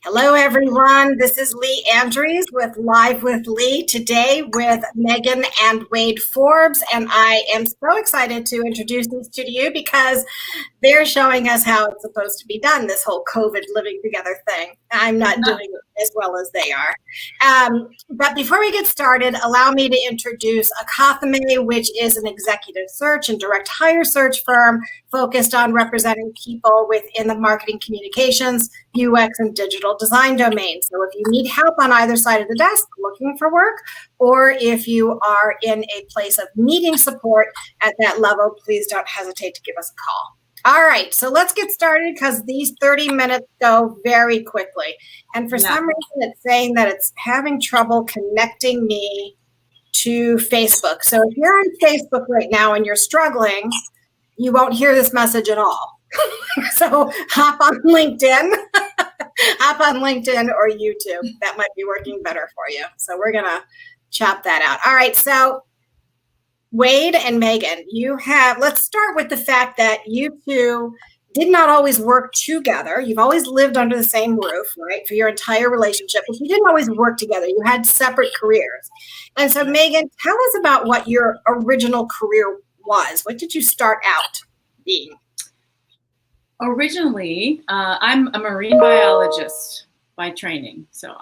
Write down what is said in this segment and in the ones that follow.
Hello, everyone. This is Lee Andrews with Live with Lee, today with Megan and Wade Forbes. And I am so excited to introduce these two to you because they're showing us how it's supposed to be done, this whole COVID living together thing. I'm not doing it as well as they are. But before we get started, allow me to introduce Akathame, which is an executive search and direct hire search firm focused on representing people within the marketing communications, UX, and digital design domain. So if you need help on either side of the desk looking for work, or if you are in a place of needing support at that level, please don't hesitate to give us a call. All right, so let's get started because these 30 minutes go very quickly. And for some reason, it's saying that it's having trouble connecting me to Facebook. So if you're on Facebook right now and you're struggling, you won't hear this message at all. So hop on LinkedIn. Hop on LinkedIn or YouTube. That might be working better for you. So we're going to chop that out. All right. So Wade and Megan, let's start with the fact that you two did not always work together. You've always lived under the same roof, right, for your entire relationship, but you didn't always work together. You had separate careers. And so Megan, tell us about what your original career was. What did you start out being? Originally, I'm a marine biologist by training. So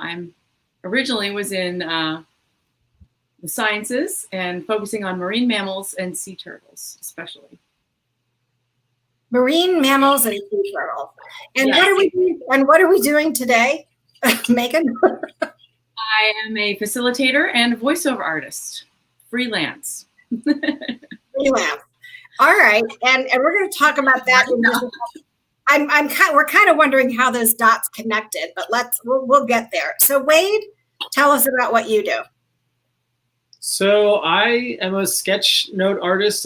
originally was in the sciences and focusing on marine mammals and sea turtles, especially. Marine mammals and sea turtles. And yes. What are we doing today, Megan? I am a facilitator and voiceover artist, freelance. Freelance. All right, and we're going to talk about that. We're kind of wondering how those dots connected, but we'll get there. So Wade, tell us about what you do. So I am a sketch note artist,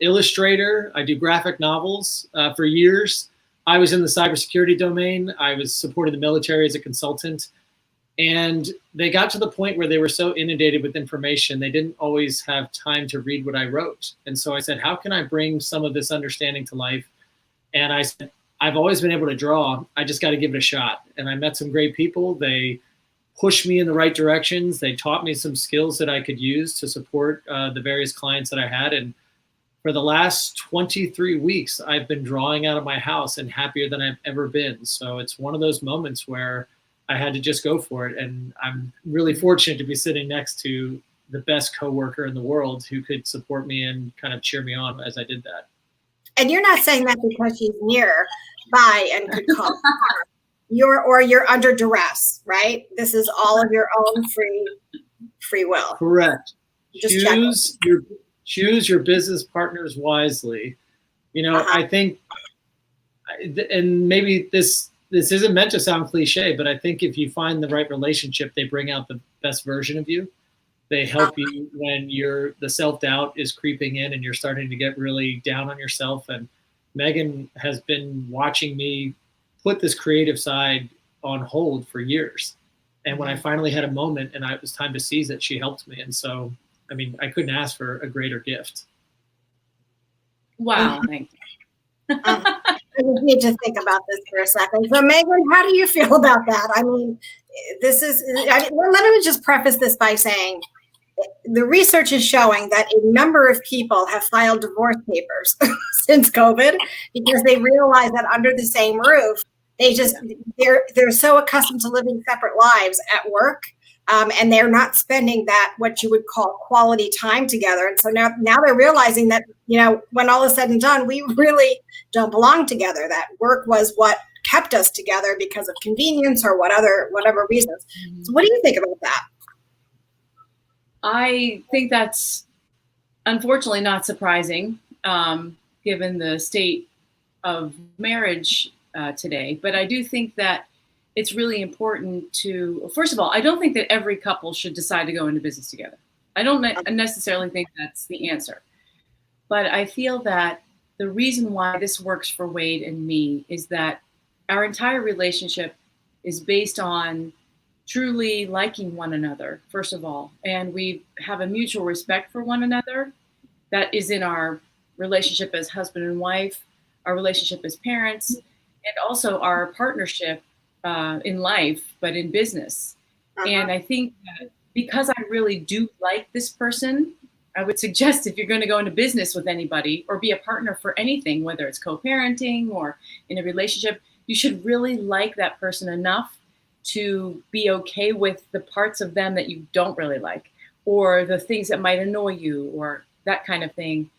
illustrator. I do graphic novels. For years, I was in the cybersecurity domain. I was supporting the military as a consultant. And they got to the point where they were so inundated with information, they didn't always have time to read what I wrote. And so I said, how can I bring some of this understanding to life? And I said, I've always been able to draw. I just got to give it a shot. And I met some great people. They pushed me in the right directions. They taught me some skills that I could use to support the various clients that I had. And for the last 23 weeks, I've been drawing out of my house and happier than I've ever been. So it's one of those moments where I had to just go for it. And I'm really fortunate to be sitting next to the best coworker in the world who could support me and kind of cheer me on as I did that. And you're not saying that because she's nearby and could call you're under duress, right? This is all of your own free will. Correct. Choose your business partners wisely. You know, I think, and maybe this isn't meant to sound cliche, but I think if you find the right relationship, they bring out the best version of you. They help you when the self-doubt is creeping in and you're starting to get really down on yourself. And Megan has been watching me put this creative side on hold for years. And when I finally had a moment and it was time to seize it, she helped me. And so, I mean, I couldn't ask for a greater gift. Wow, thank you. I just need to think about this for a second. So Megan, how do you feel about that? I mean, let me just preface this by saying the research is showing that a number of people have filed divorce papers since COVID because they realize that under the same roof, they're so accustomed to living separate lives at work, and they're not spending that what you would call quality time together. And so now they're realizing that, you know, when all is said and done, we really don't belong together. That work was what kept us together because of convenience or whatever reasons. So what do you think about that? I think that's unfortunately not surprising, given the state of marriage today. But I do think that it's really important to, first of all, I don't think that every couple should decide to go into business together. I don't necessarily think that's the answer. But I feel that the reason why this works for Wade and me is that our entire relationship is based on truly liking one another, first of all. And we have a mutual respect for one another that is in our relationship as husband and wife, our relationship as parents, and also our partnership in life, but in business. And I think that because I really do like this person, I would suggest if you're going to go into business with anybody or be a partner for anything, whether it's co-parenting or in a relationship, you should really like that person enough to be okay with the parts of them that you don't really like, or the things that might annoy you, or that kind of thing.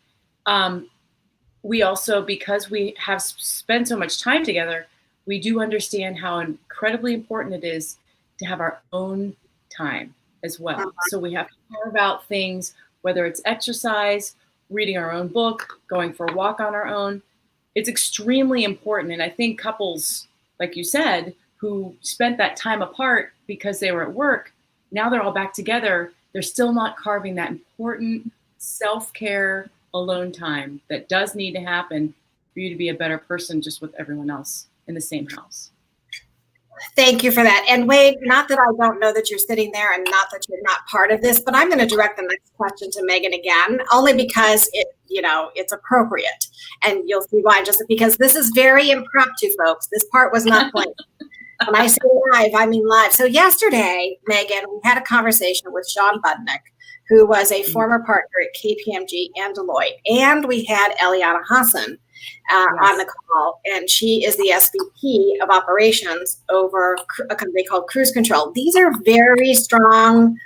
We also, because we have spent so much time together, we do understand how incredibly important it is to have our own time as well. So we have to carve out things, whether it's exercise, reading our own book, going for a walk on our own. It's extremely important. And I think couples, like you said, who spent that time apart because they were at work, now they're all back together. They're still not carving that important self-care alone time that does need to happen for you to be a better person just with everyone else in the same house. Thank you for that. And Wade, not that I don't know that you're sitting there and not that you're not part of this, but I'm going to direct the next question to Megan again, only because it's appropriate. And you'll see why, just because this is very impromptu, folks. This part was not planned. When I say live, I mean live. So yesterday, Megan, we had a conversation with Sean Budnick, who was a former partner at KPMG and Deloitte. And we had Eliana Hassan on the call, and she is the SVP of operations over a company called Cruise Control. These are very strong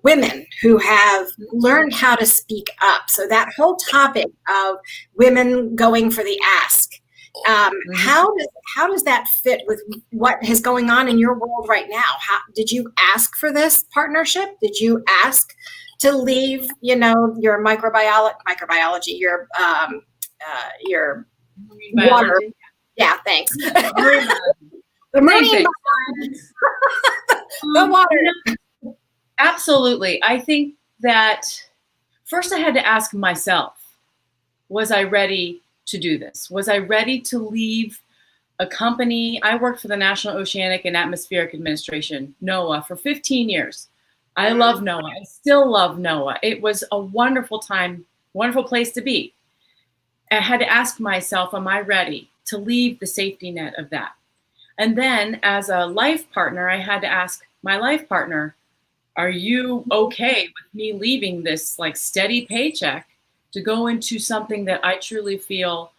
women who have learned how to speak up. So that whole topic of women going for the ask, how does that fit with what is going on in your world right now? How did you ask for this partnership? Did you ask to leave, your microbiology, your water? Yeah, thanks. The marine the water. Absolutely. I think that first I had to ask myself, was I ready to do this? Was I ready to leave a company? I worked for the National Oceanic and Atmospheric Administration, NOAA, for 15 years. I love NOAA. I still love NOAA. It was a wonderful time, wonderful place to be. I had to ask myself, am I ready to leave the safety net of that? And then as a life partner, I had to ask my life partner, are you okay with me leaving this steady paycheck to go into something that I truly feel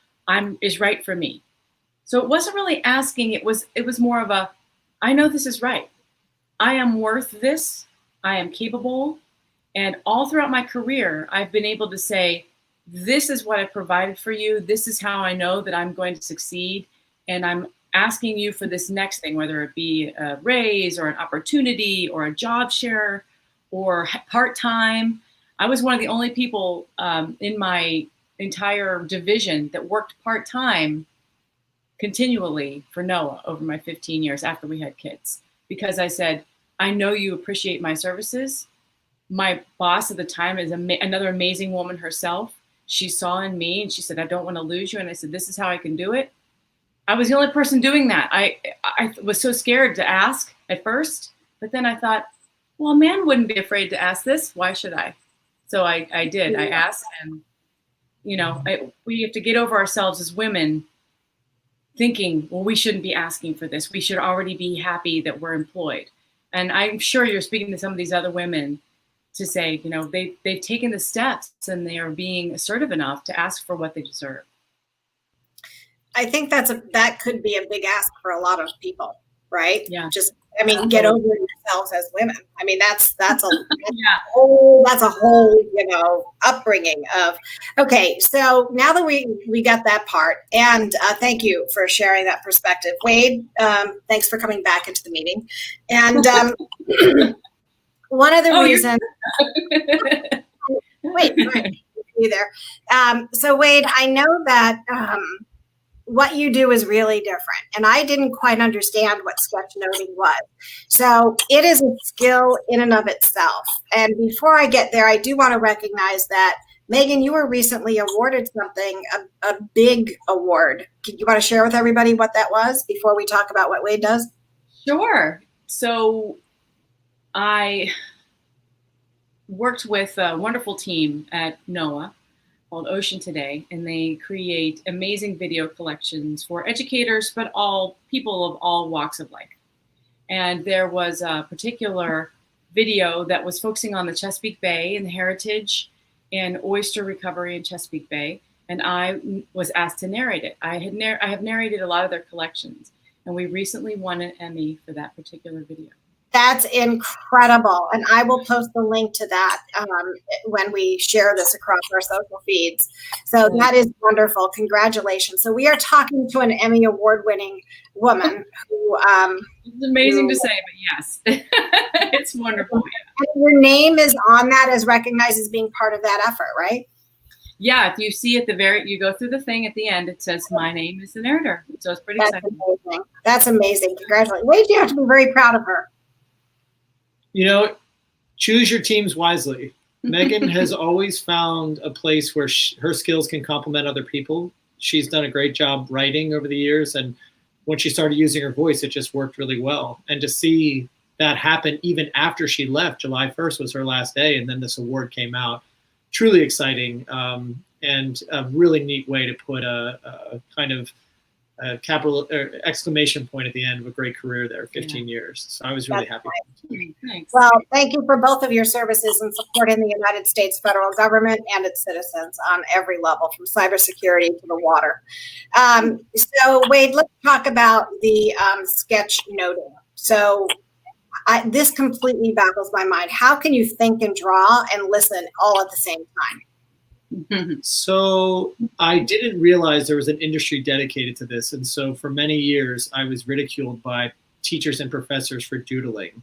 is right for me? So it wasn't really asking, it was more of a, I know this is right. I am worth this. I am capable. And all throughout my career, I've been able to say, this is what I provided for you. This is how I know that I'm going to succeed. And I'm asking you for this next thing, whether it be a raise or an opportunity or a job share or part-time. I was one of the only people in my entire division that worked part-time continually for NOAA over my 15 years after we had kids, because I said, I know you appreciate my services. My boss at the time is another amazing woman herself. She saw in me and she said, I don't want to lose you. And I said, this is how I can do it. I was the only person doing that. I was so scared to ask at first, but then I thought, well, a man wouldn't be afraid to ask this. Why should I? So I did. I asked, and we have to get over ourselves as women thinking, well, we shouldn't be asking for this. We should already be happy that we're employed. And I'm sure you're speaking to some of these other women to say, they've taken the steps and they are being assertive enough to ask for what they deserve. I think that could be a big ask for a lot of people, right? Yeah. Get over yourselves as women. That's a yeah. that's a whole upbringing of. Okay, so now that we got that part, and thank you for sharing that perspective, Wade. Thanks for coming back into the meeting, and one of the reasons. Wait, you there? So Wade, I know that. What you do is really different. And I didn't quite understand what sketchnoting was. So it is a skill in and of itself. And before I get there, I do want to recognize that, Megan, you were recently awarded something, a big award. You want to share with everybody what that was before we talk about what Wade does? Sure. So I worked with a wonderful team at NOAA called Ocean Today, and they create amazing video collections for educators, but all people of all walks of life. And there was a particular video that was focusing on the Chesapeake Bay and the heritage and oyster recovery in Chesapeake Bay. And I was asked to narrate it. I have narrated a lot of their collections, and we recently won an Emmy for that particular video. That's incredible. And I will post the link to that when we share this across our social feeds. So that is wonderful. Congratulations. So we are talking to an Emmy award-winning woman who it's amazing to say, but yes, it's wonderful. And your name is on that, as recognized as being part of that effort, right? Yeah, if you see at the you go through the thing at the end, it says, "My name is the narrator." So it's pretty exciting. Amazing. That's amazing. Congratulations. Wade, you have to be very proud of her. You know, choose your teams wisely. Megan has always found a place where her skills can complement other people. She's done a great job writing over the years. And when she started using her voice, it just worked really well. And to see that happen even after she left, July 1st was her last day, and then this award came out. Truly exciting, and a really neat way to put a kind of a capital or exclamation point at the end of a great career there, 15 years. So I was really happy. Thanks. Well, thank you for both of your services in supporting the United States federal government and its citizens on every level, from cybersecurity to the water. So Wade, let's talk about the sketchnoting. So this completely baffles my mind. How can you think and draw and listen all at the same time? So I didn't realize there was an industry dedicated to this. And so for many years, I was ridiculed by teachers and professors for doodling.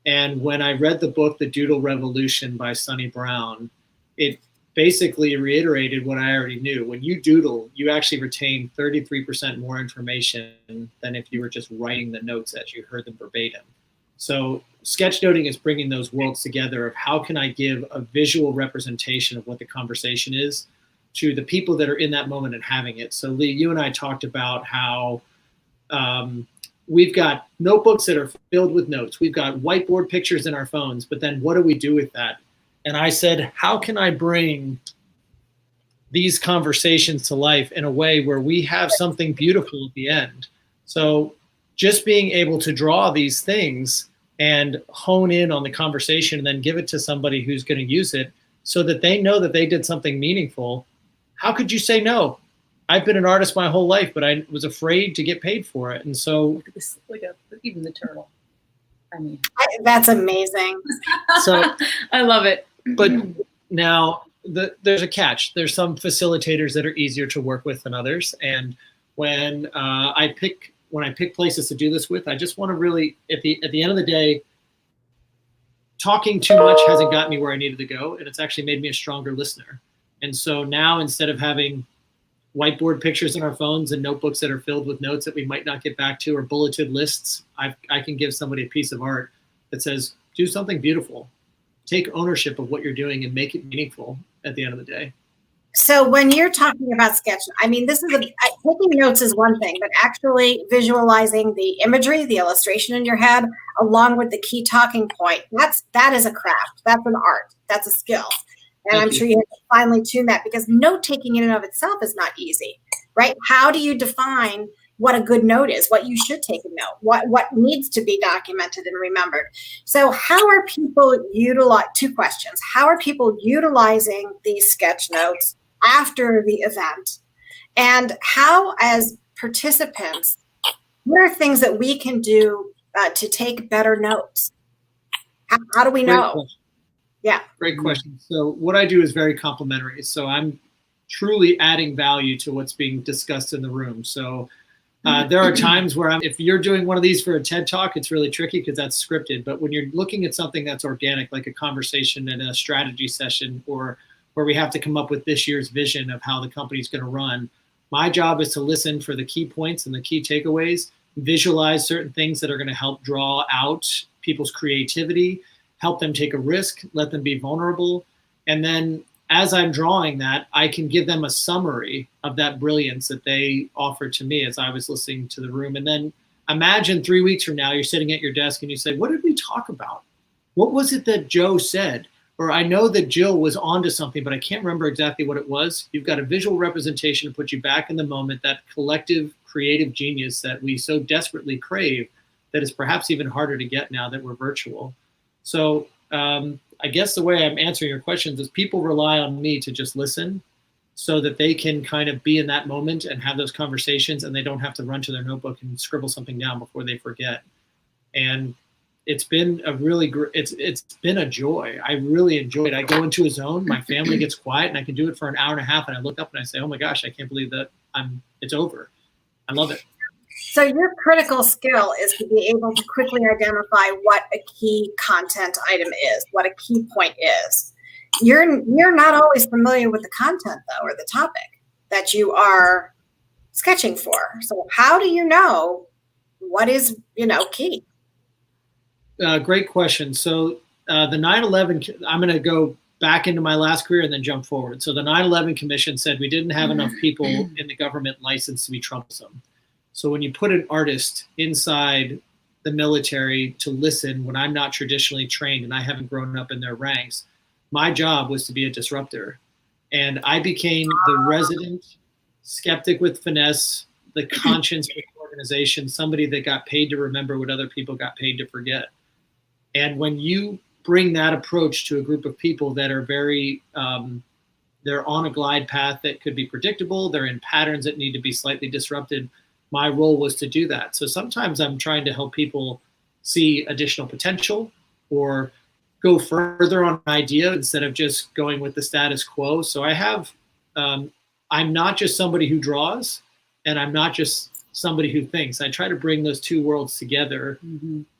And when I read the book, The Doodle Revolution by Sonny Brown, it basically reiterated what I already knew. When you doodle, you actually retain 33% more information than if you were just writing the notes as you heard them verbatim. So sketchnoting is bringing those worlds together of how can I give a visual representation of what the conversation is to the people that are in that moment and having it. So Lee, you and I talked about how we've got notebooks that are filled with notes. We've got whiteboard pictures in our phones, but then what do we do with that? And I said, how can I bring these conversations to life in a way where we have something beautiful at the end? So just being able to draw these things and hone in on the conversation and then give it to somebody who's going to use it so that they know that they did something meaningful. How could you say no? I've been an artist my whole life, but I was afraid to get paid for it. And so look at this, even the turtle. I mean, that's amazing. So I love it. But now there's a catch. There's some facilitators that are easier to work with than others. And when I pick places to do this with, I just want to really, at the end of the day, talking too much hasn't gotten me where I needed to go, and it's actually made me a stronger listener. And so now, instead of having whiteboard pictures in our phones and notebooks that are filled with notes that we might not get back to, or bulleted lists, I can give somebody a piece of art that says, do something beautiful. Take ownership of what you're doing and make it meaningful at the end of the day. So when you're talking about sketching, I mean, taking notes is one thing, but actually visualizing the imagery, the illustration in your head, along with the key talking point, that is a craft. That's an art. That's a skill. And I'm sure you have to finely tune that, because note taking in and of itself is not easy, right? How do you define what a good note is, what you should take a note, what needs to be documented and remembered? So how are people two questions. How are people utilizing these sketch notes after the event? And how, as participants, what are things that we can do to take better notes? How do we know? Yeah. Great question. So what I do is very complimentary. So I'm truly adding value to what's being discussed in the room. So there are times where if you're doing one of these for a TED Talk, it's really tricky because that's scripted. But when you're looking at something that's organic, like a conversation in a strategy session, or where we have to come up with this year's vision of how the company's going to run, my job is to listen for the key points and the key takeaways, visualize certain things that are going to help draw out people's creativity, help them take a risk, let them be vulnerable. And then as I'm drawing that, I can give them a summary of that brilliance that they offered to me as I was listening to the room. And then imagine 3 weeks from now, you're sitting at your desk and you say, what did we talk about? What was it that Joe said? or I know that Jill was onto something, but I can't remember exactly what it was. You've got a visual representation to put you back in the moment, that collective creative genius that we so desperately crave, that is perhaps even harder to get now that we're virtual. So I guess the way I'm answering your questions is people rely on me to just listen so that they can kind of be in that moment and have those conversations, and they don't have to run to their notebook and scribble something down before they forget. And it's been a really it's been a joy. I really enjoyed it. I go into a zone, my family gets quiet, and I can do it for an hour and a half, and I look up and I say, oh my gosh, I can't believe that it's over. I love it. So your critical skill is to be able to quickly identify what a key content item is, what a key point is. You're not always familiar with the content, though, or the topic that you are sketching for. So how do you know what is, key? Great question. So the 9/11, I'm going to go back into my last career and then jump forward. So the 9/11 Commission said we didn't have enough people in the government licensed to be troublesome. So when you put an artist inside the military to listen when I'm not traditionally trained and I haven't grown up in their ranks, my job was to be a disruptor. And I became the resident skeptic with finesse, the conscience with organization, somebody that got paid to remember what other people got paid to forget. And when you bring that approach to a group of people that are very, they're on a glide path that could be predictable, they're in patterns that need to be slightly disrupted, my role was to do that. So sometimes I'm trying to help people see additional potential or go further on an idea instead of just going with the status quo. So I have, I'm not just somebody who draws, and I'm not just somebody who thinks. I try to bring those two worlds together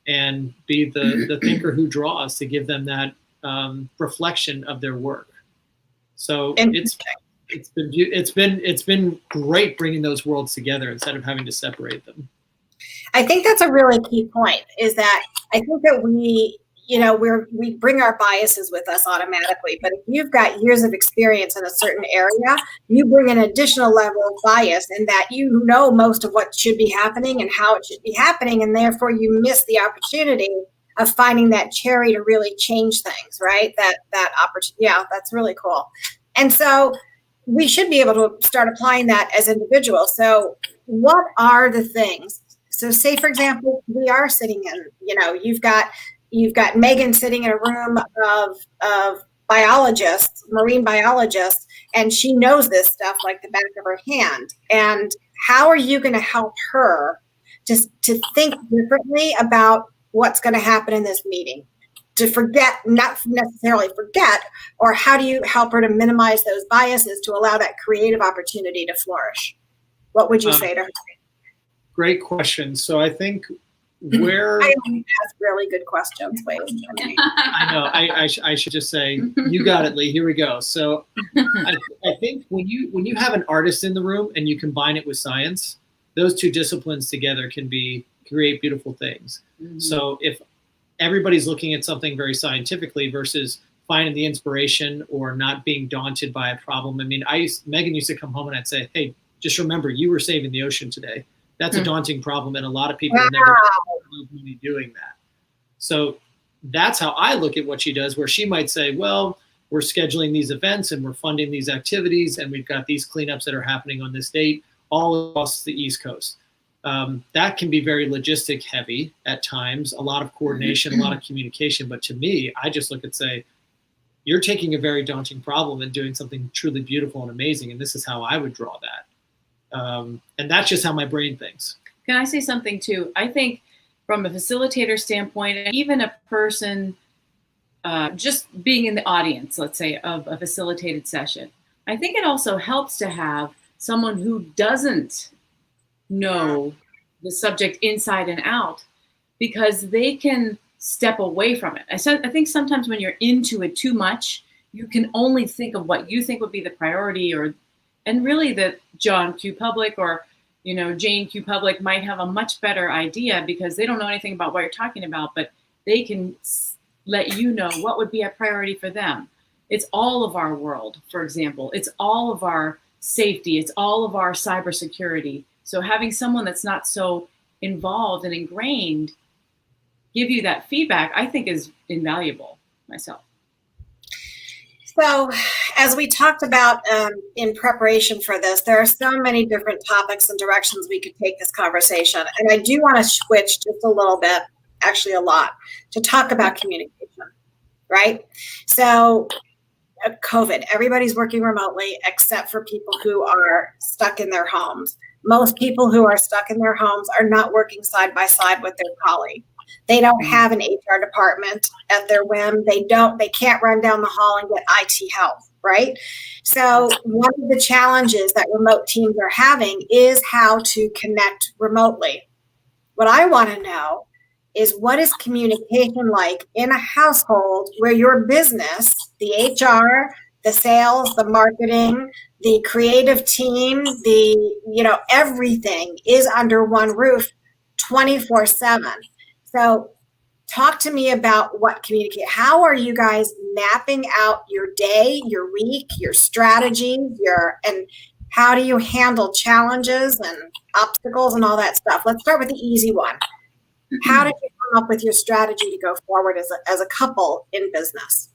and be the thinker who draws, to give them that reflection of their work. So it's been great bringing those worlds together instead of having to separate them. I think that's a really key point, is that I think that we bring our biases with us automatically, but if you've got years of experience in a certain area, you bring an additional level of bias in that you know most of what should be happening and how it should be happening, and therefore you miss the opportunity of finding that cherry to really change things, right? That opportunity, yeah, that's really cool. And so we should be able to start applying that as individuals. So what are the things? So say, for example, we are sitting in, you've got Megan sitting in a room of biologists, marine biologists, and she knows this stuff like the back of her hand. And how are you going to help her to think differently about what's going to happen in this meeting? To forget, not necessarily forget, or how do you help her to minimize those biases to allow that creative opportunity to flourish? What would you say to her? Great question. So I think where I only ask really good questions. Wait, I know. I should just say, you got it, Lee. Here we go. So I think when you have an artist in the room and you combine it with science, those two disciplines together can create beautiful things. So if everybody's looking at something very scientifically versus finding the inspiration or not being daunted by a problem. I mean, Megan used to come home and I'd say, hey, just remember, you were saving the ocean today. That's a daunting problem, and a lot of people never be doing that. So that's how I look at what she does, where she might say, well, we're scheduling these events and we're funding these activities and we've got these cleanups that are happening on this date all across the East Coast. That can be very logistic heavy at times, a lot of coordination, a lot of communication. But to me, I just look and say, you're taking a very daunting problem and doing something truly beautiful and amazing. And this is how I would draw that. And that's just how my brain thinks. Can I say something too? I think from a facilitator standpoint, and even a person just being in the audience, let's say, of a facilitated session, I think it also helps to have someone who doesn't know the subject inside and out, because they can step away from it. I think sometimes when you're into it too much, you can only think of what you think would be the priority, and really that John Q. Public or Jane Q. Public might have a much better idea because they don't know anything about what you're talking about, but they can let you know what would be a priority for them. It's all of our world, for example. It's all of our safety. It's all of our cybersecurity. So having someone that's not so involved and ingrained give you that feedback, I think is invaluable myself. So, as we talked about in preparation for this, there are so many different topics and directions we could take this conversation. And I do want to switch just a little bit, actually a lot, to talk about communication, right? So, COVID, everybody's working remotely except for people who are stuck in their homes. Most people who are stuck in their homes are not working side by side with their colleague. They don't have an HR department at their whim. They can't run down the hall and get IT help, right? So one of the challenges that remote teams are having is how to connect remotely. What I want to know is, what is communication like in a household where your business, the HR, the sales, the marketing, the creative team, everything is under one roof 24/7. So talk to me about how are you guys mapping out your day, your week, your strategy, and how do you handle challenges and obstacles and all that stuff? Let's start with the easy one. How did you come up with your strategy to go forward as a couple in business?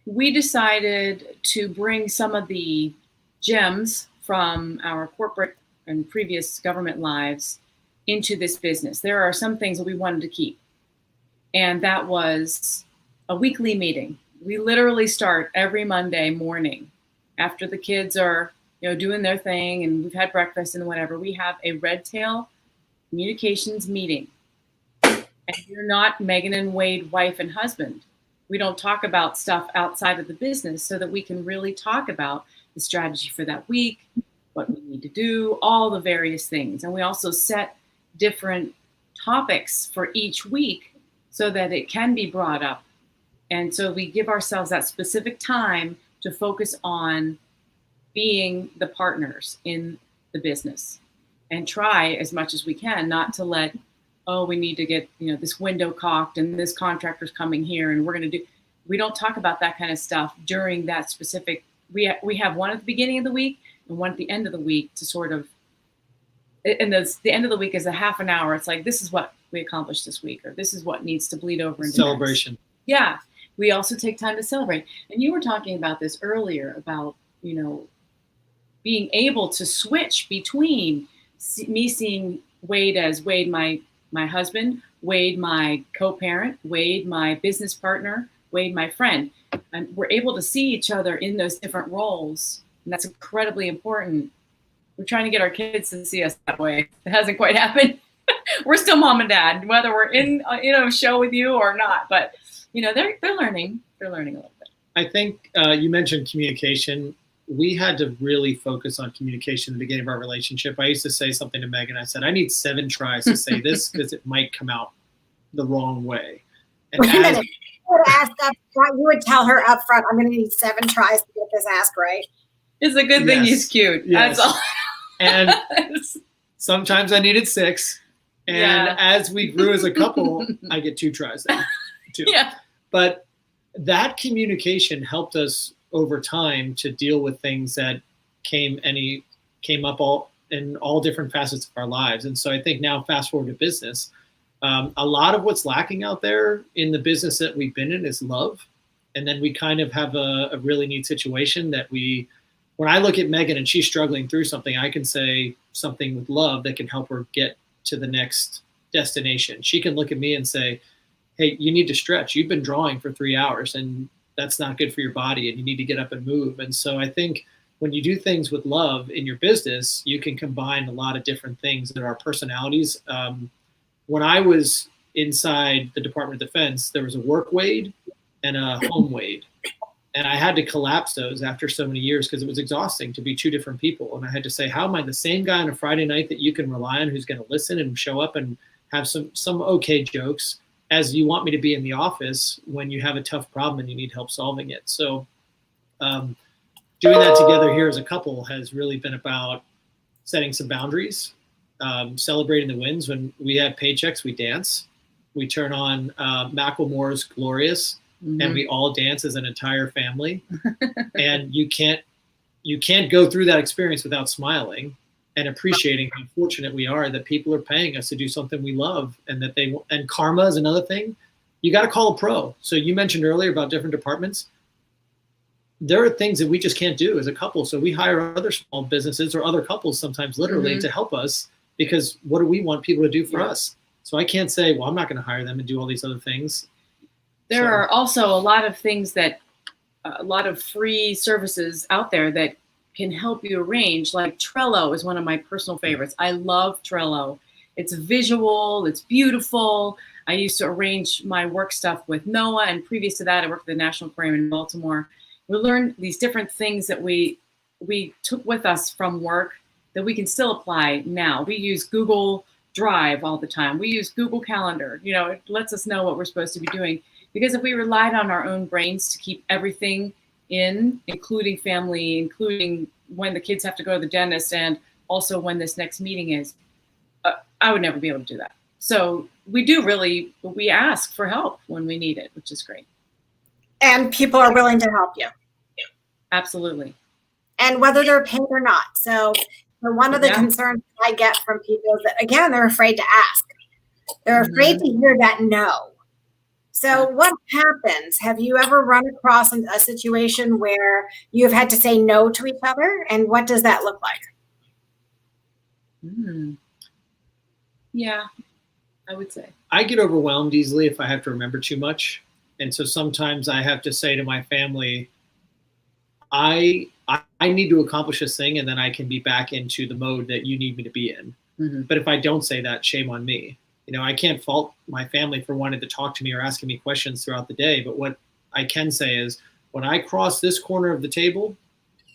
We decided to bring some of the gems from our corporate and previous government lives into this business. There are some things that we wanted to keep. And that was a weekly meeting. We literally start every Monday morning after the kids are, doing their thing and we've had breakfast and whatever. We have a red tail communications meeting. And you're not Megan and Wade, wife and husband. We don't talk about stuff outside of the business so that we can really talk about the strategy for that week, what we need to do, all the various things. And we also set different topics for each week so that it can be brought up. And so we give ourselves that specific time to focus on being the partners in the business and try as much as we can not to let, we need to get, this window caulked and this contractor's coming here and we don't talk about that kind of stuff during that specific, we have one at the beginning of the week and one at the end of the week to sort of, and the end of the week is a half an hour. It's like, this is what we accomplished this week, or this is what needs to bleed over into celebration. Next. Yeah. We also take time to celebrate. And you were talking about this earlier about, being able to switch between me seeing Wade as Wade, my husband, Wade, my co-parent, Wade, my business partner, Wade, my friend. And we're able to see each other in those different roles. And that's incredibly important. We're trying to get our kids to see us that way. It hasn't quite happened. We're still mom and dad, whether we're in a show with you or not. But they're learning. They're learning a little bit. I think you mentioned communication. We had to really focus on communication at the beginning of our relationship. I used to say something to Megan. I said, I need 7 tries to say this because it might come out the wrong way. And wait a minute. You would tell her up front, I'm going to need 7 tries to get this asked right. It's a good thing he's cute. Yes. That's all. And sometimes I needed 6. And as we grew as a couple, I get 2 tries then. 2. Yeah. But that communication helped us over time to deal with things that came up in all different facets of our lives. And so I think now, fast forward to business, a lot of what's lacking out there in the business that we've been in is love. And then we kind of have a really neat situation that when I look at Megan and she's struggling through something, I can say something with love that can help her get to the next destination. She can look at me and say, hey, you need to stretch. You've been drawing for 3 hours and that's not good for your body and you need to get up and move. And so I think when you do things with love in your business, you can combine a lot of different things that are personalities. When I was inside the Department of Defense, there was a work Wade and a home Wade. And I had to collapse those after so many years because it was exhausting to be 2 different people. And I had to say, how am I the same guy on a Friday night that you can rely on, who's going to listen and show up and have some okay jokes, as you want me to be in the office when you have a tough problem and you need help solving it. So doing that together here as a couple has really been about setting some boundaries, celebrating the wins. When we have paychecks, we dance. We turn on Macklemore's Glorious, and we all dance as an entire family. And you can't go through that experience without smiling and appreciating how fortunate we are that people are paying us to do something we love, and karma is another thing. You got to call a pro. So you mentioned earlier about different departments. there are things that we just can't do as a couple. So we hire other small businesses or other couples sometimes literally to help us, because what do we want people to do for us? So I can't say, well, I'm not going to hire them and do all these other things. There are also a lot of things that, a lot of free services out there that can help you arrange. Like Trello is one of my personal favorites. I love Trello. It's visual, it's beautiful. I used to arrange my work stuff with Noah, and previous to that, I worked at the National Aquarium in Baltimore. We learned these different things that we took with us from work that we can still apply now. We use Google Drive all the time. We use Google Calendar. You know, it lets us know what we're supposed to be doing. Because if we relied on our own brains to keep everything in, including family, including when the kids have to go to the dentist, and also when this next meeting is, I would never be able to do that. So we ask for help when we need it, which is great. And people are willing to help you. Absolutely. And whether they're paid or not. So one of the concerns I get from people is that, again, they're afraid to ask. They're afraid to hear that no. So what happens? Have you ever run across a situation where you've had to say no to each other? And what does that look like? Yeah, I would say. I get overwhelmed easily if I have to remember too much. And so sometimes I have to say to my family, I need to accomplish this thing, and then I can be back into the mode that you need me to be in. But if I don't say that, shame on me. You know, I can't fault my family for wanting to talk to me or asking me questions throughout the day. But what I can say is, when I cross this corner of the table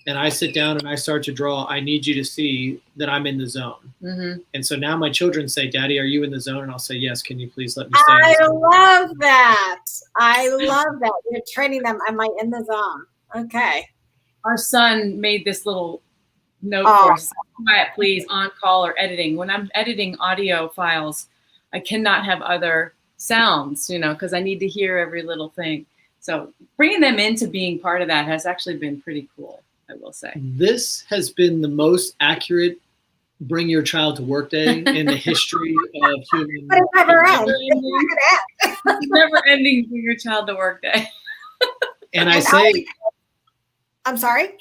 and I sit down and I start to draw, I need you to see that I'm in the zone. And so now my children say, Daddy, are you in the zone? And I'll say, yes. Can you please let me stay in the zone? I love that. I love that. You're training them. Am I in the zone? Okay. Our son made this little note for us. Quiet, please, on call or editing. When I'm editing audio files, I cannot have other sounds, you know, because I need to hear every little thing. So bringing them into being part of that has actually been pretty cool, I will say. This has been the most accurate bring your child to work day in the history of human. But it never ends. Never ending bring your child to work day. And I say, I'm sorry.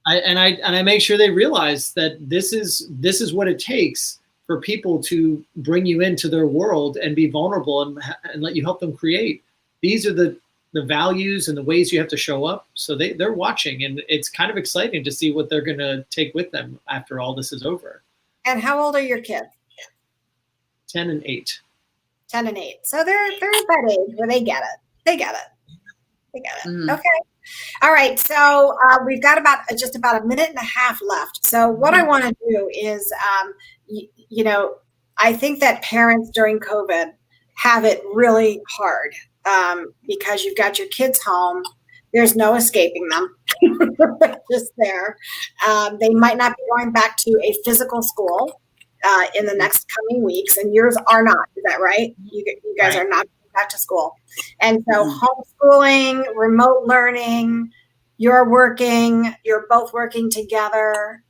I make sure they realize that this is what it takes for people to bring you into their world and be vulnerable and let you help them create. These are the values and the ways you have to show up. So they're watching, and it's kind of exciting to see what they're going to take with them after all this is over. And how old are your kids? 10 and 8. 10 and 8. So they're at that age where they get it. Okay. All right. So we've got just about a minute and a half left. So what I want to do is, I think that parents during COVID have it really hard because you've got your kids home. There's no escaping them. Just there. They might not be going back to a physical school in the next coming weeks, and yours are not. Is that right? You guys are not going back to school. And so homeschooling, remote learning, you're both working together.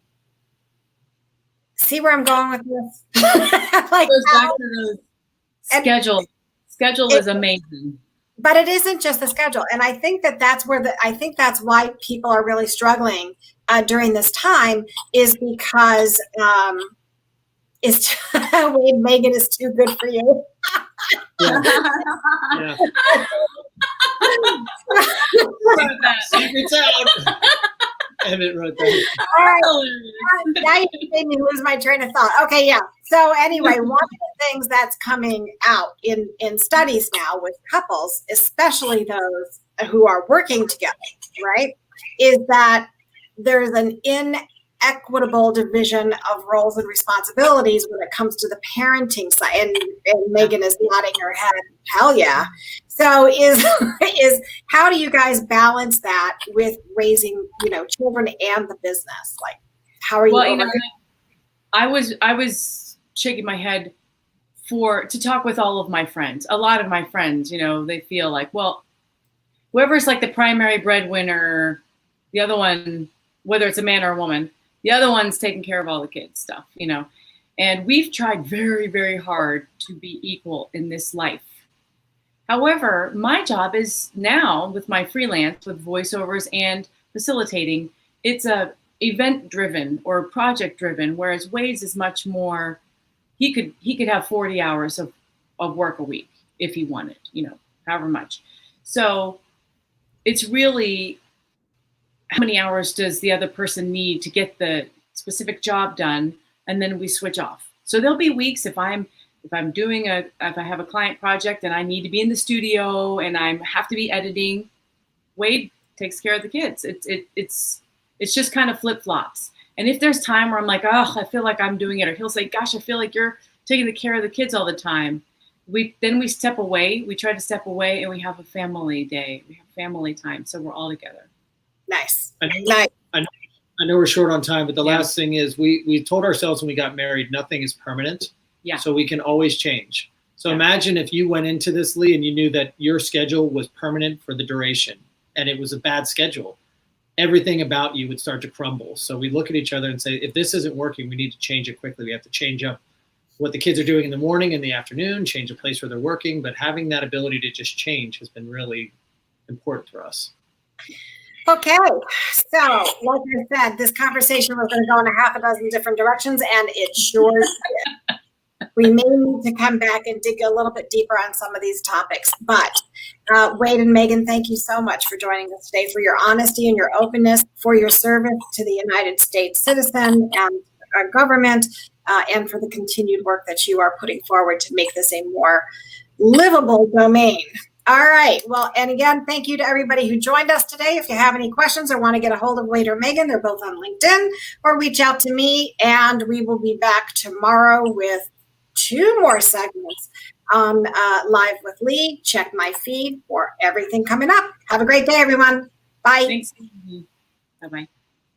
See where I'm going with this? Like goes back to the schedule. Schedule is amazing. But it isn't just the schedule. And I think that's why people are really struggling during this time, is because Wade, Megan is too good for you. Yeah. Secrets out. Emmett wrote that. All right. Now you made me lose my train of thought. Okay, yeah. So anyway, one of the things that's coming out in studies now with couples, especially those who are working together, right, is that there's an inequitable division of roles and responsibilities when it comes to the parenting side. And Megan is nodding her head. Hell yeah. So is how do you guys balance that with raising, children and the business? Like, how are you? Well, I was shaking my head to talk with all of my friends. A lot of my friends, they feel like, well, whoever's like the primary breadwinner, the other one, whether it's a man or a woman, the other one's taking care of all the kids stuff, and we've tried very, very hard to be equal in this life. However, my job is now with my freelance, with voiceovers and facilitating, it's a event driven or project driven, whereas Wade's is much more, he could have 40 hours of work a week if he wanted, however much. So it's really, how many hours does the other person need to get the specific job done, and then we switch off. So there'll be weeks if I have a client project and I need to be in the studio and I have to be editing, Wade takes care of the kids. It's just kind of flip flops. And if there's time where I'm like, oh, I feel like I'm doing it, or he'll say, gosh, I feel like you're taking the care of the kids all the time. We step away. We try to step away, and we have a family day. We have family time, so we're all together. Nice. I know we're short on time, but the last thing is we told ourselves when we got married, nothing is permanent. Yeah. So we can always change. So imagine if you went into this, Lee, and you knew that your schedule was permanent for the duration, and it was a bad schedule. Everything about you would start to crumble. So we look at each other and say, if this isn't working, we need to change it quickly. We have to change up what the kids are doing in the morning and the afternoon, change the place where they're working. But having that ability to just change has been really important for us. Okay, so like I said, this conversation was going to go in a half a dozen different directions, and it sure did. We may need to come back and dig a little bit deeper on some of these topics. But Wade and Megan, thank you so much for joining us today, for your honesty and your openness, for your service to the United States citizen and our government, and for the continued work that you are putting forward to make this a more livable domain. All right. Well, and again, thank you to everybody who joined us today. If you have any questions or want to get a hold of Wade or Megan, they're both on LinkedIn, or reach out to me, and we will be back tomorrow with 2 more segments on Live with Lee. Check my feed for everything coming up. Have a great day, everyone. Bye. Thanks. Bye-bye.